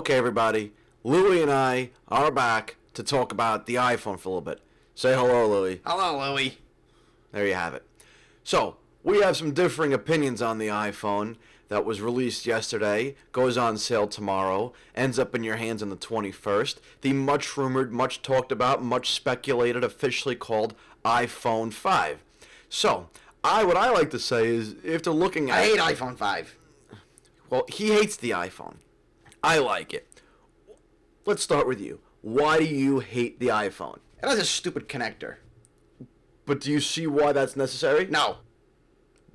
Okay, everybody, Louie and I are back to talk about the iPhone for a little bit. Say hello, Louie. Hello, Louie. There you have it. So, we have some differing opinions on the iPhone that was released yesterday, goes on sale tomorrow, ends up in your hands on the 21st. The much rumored, much talked about, much speculated, officially called iPhone 5. So, what I like to say is, if they're looking at... I hate iPhone 5. Well, he hates the iPhone. I like it. Let's start with you. Why do you hate the iPhone? It has a stupid connector. But do you see why that's necessary? No.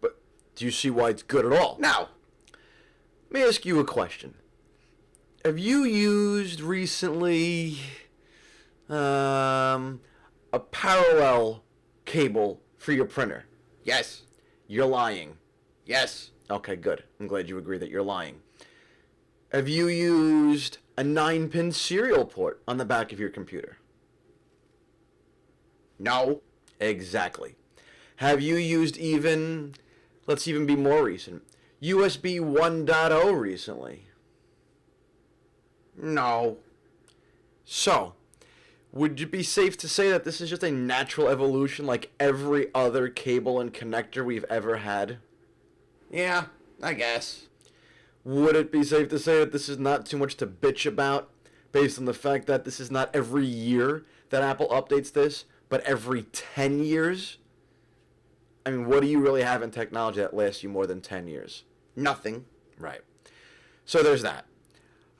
But do you see why it's good at all? No. Let me ask you a question. Have you used recently a parallel cable for your printer? Yes. You're lying. Yes. Okay, good. I'm glad you agree that you're lying. Have you used a 9-pin serial port on the back of your computer? No. Exactly. Have you used let's even be more recent, USB 1.0 recently? No. So, would it be safe to say that this is just a natural evolution like every other cable and connector we've ever had? Yeah, I guess. Would it be safe to say that this is not too much to bitch about, based on the fact that this is not every year that Apple updates this, but every 10 years? I mean, what do you really have in technology that lasts you more than 10 years? Nothing. Right. So there's that.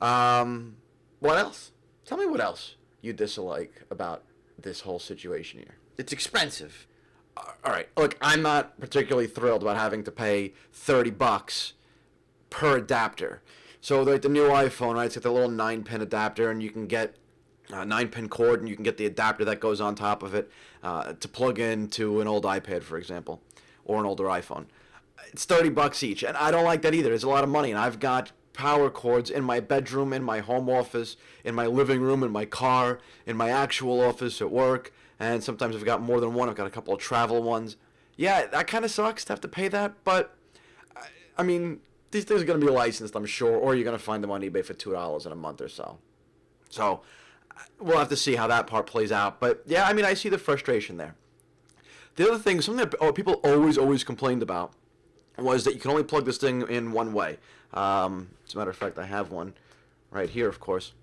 What else? Tell me what else you dislike about this whole situation here. It's expensive. All right. Look, I'm not particularly thrilled about having to pay $30 per adapter. So like the new iPhone, right? It's got the little 9-pin adapter, and you can get a 9-pin cord, and you can get the adapter that goes on top of it to plug into an old iPad, for example, or an older iPhone. It's $30 each, and I don't like that either. It's a lot of money, and I've got power cords in my bedroom, in my home office, in my living room, in my car, in my actual office at work, and sometimes I've got more than one. I've got a couple of travel ones. Yeah, that kind of sucks to have to pay that, but I mean, these things are going to be licensed, I'm sure, or you're going to find them on eBay for $2 in a month or so. So we'll have to see how that part plays out. But yeah, I mean, I see the frustration there. The other thing, something that people always complained about was that you can only plug this thing in one way. As a matter of fact, I have one right here, of course.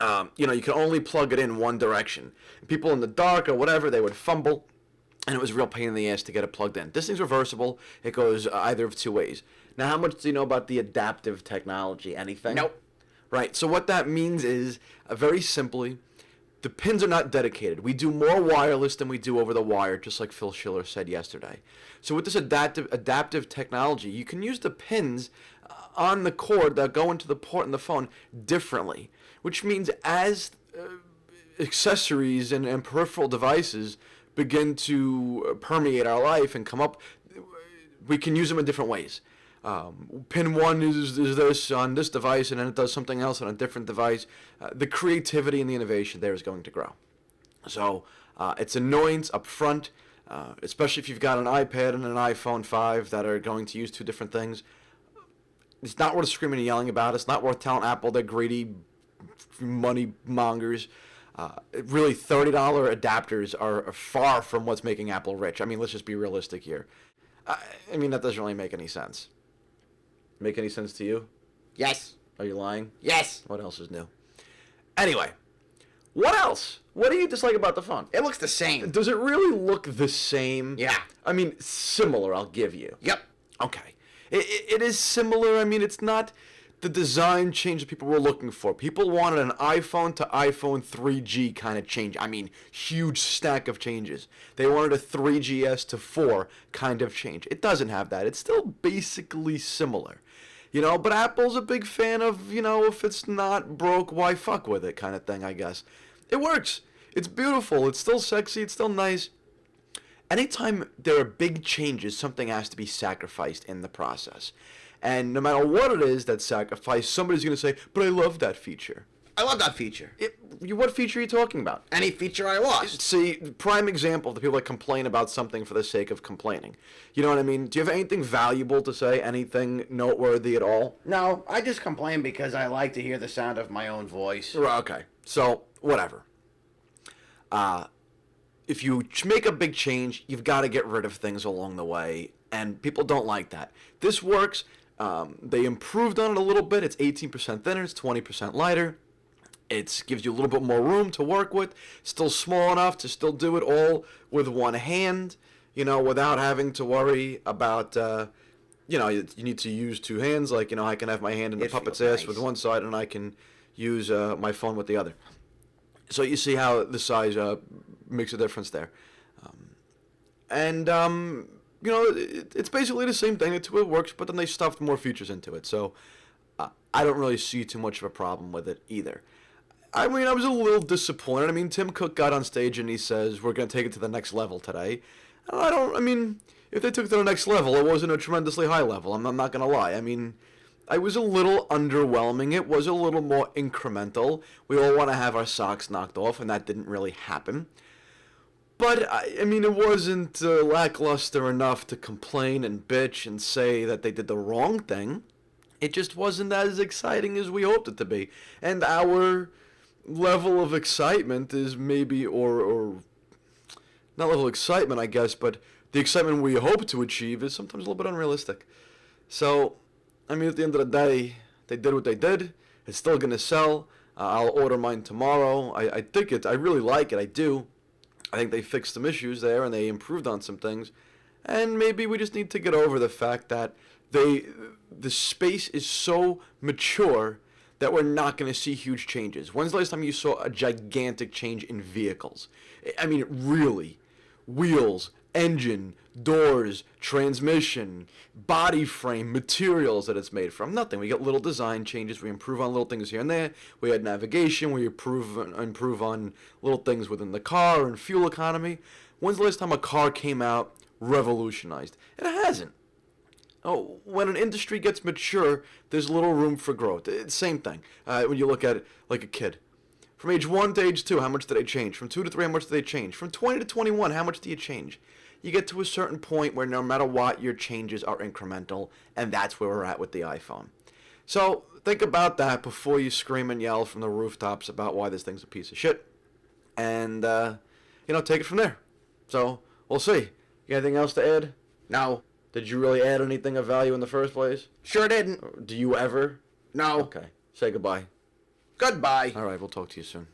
You can only plug it in one direction. And people in the dark or whatever, they would fumble, and it was a real pain in the ass to get it plugged in. This thing's reversible. It goes either of two ways. Now, how much do you know about the adaptive technology? Anything? Nope. Right. So what that means is, very simply, the pins are not dedicated. We do more wireless than we do over the wire, just like Phil Schiller said yesterday. So with this adaptive technology, you can use the pins on the cord that go into the port in the phone differently, which means as accessories and peripheral devices begin to permeate our life and come up, we can use them in different ways. Pin 1 is this on this device, and then it does something else on a different device. The creativity and the innovation there is going to grow. So it's annoyance up front, especially if you've got an iPad and an iPhone 5 that are going to use two different things. It's not worth screaming and yelling about. It's not worth telling Apple they're greedy money mongers. Really, $30 adapters are far from what's making Apple rich. I mean, let's just be realistic here. I mean, that doesn't really make any sense. Make any sense to you? Yes. Are you lying? Yes. What else is new? Anyway, what else? What do you dislike about the phone? It looks the same. Does it really look the same? Yeah. I mean, similar, I'll give you. Yep. Okay. It is similar. I mean, it's not the design change that people were looking for. People wanted an iPhone to iPhone 3G kind of change. I mean, huge stack of changes. They wanted a 3GS to 4 kind of change. It doesn't have that. It's still basically similar. But Apple's a big fan of, if it's not broke, why fuck with it kind of thing, I guess. It works. It's beautiful. It's still sexy. It's still nice. Anytime there are big changes, something has to be sacrificed in the process. And no matter what it is that's sacrificed, somebody's going to say, but I love that feature. I love that feature. What feature are you talking about? Any feature I lost. See, prime example of the people that complain about something for the sake of complaining. You know what I mean? Do you have anything valuable to say? Anything noteworthy at all? No, I just complain because I like to hear the sound of my own voice. Okay, so whatever. If you make a big change, you've got to get rid of things along the way, and people don't like that. This works. They improved on it a little bit. It's 18% thinner. It's 20% lighter. It gives you a little bit more room to work with. Still small enough to still do it all with one hand, without having to worry about, you need to use two hands. Like, I can have my hand in the puppet's ass with one side, and I can use my phone with the other. So you see how the size makes a difference there. It's basically the same thing. It works, but then they stuffed more features into it. So I don't really see too much of a problem with it either. I mean, I was a little disappointed. I mean, Tim Cook got on stage and he says, we're going to take it to the next level today. If they took it to the next level, it wasn't a tremendously high level. I'm not going to lie. I mean, I was a little underwhelming. It was a little more incremental. We all want to have our socks knocked off, and that didn't really happen. But, it wasn't lackluster enough to complain and bitch and say that they did the wrong thing. It just wasn't as exciting as we hoped it to be. And our level of excitement is maybe, or not level of excitement, I guess, but the excitement we hope to achieve is sometimes a little bit unrealistic. So, at the end of the day, they did what they did. It's still going to sell. I'll order mine tomorrow. I think I really like it. I do. I think they fixed some issues there and they improved on some things. And maybe we just need to get over the fact that the space is so mature that we're not going to see huge changes. When's the last time you saw a gigantic change in vehicles? Really. Wheels, engine, doors, transmission, body frame, materials that it's made from. Nothing. We get little design changes. We improve on little things here and there. We add navigation. We improve on little things within the car and fuel economy. When's the last time a car came out revolutionized? It hasn't. When an industry gets mature, there's little room for growth. It's same thing. When you look at it like a kid. From age 1 to age 2, how much do they change? From 2 to 3, how much do they change? From 20 to 21, how much do you change? You get to a certain point where no matter what, your changes are incremental, and that's where we're at with the iPhone. So think about that before you scream and yell from the rooftops about why this thing's a piece of shit. And, take it from there. So, we'll see. You got anything else to add? No. Did you really add anything of value in the first place? Sure didn't. Do you ever? No. Okay. Say goodbye. Goodbye. All right, we'll talk to you soon.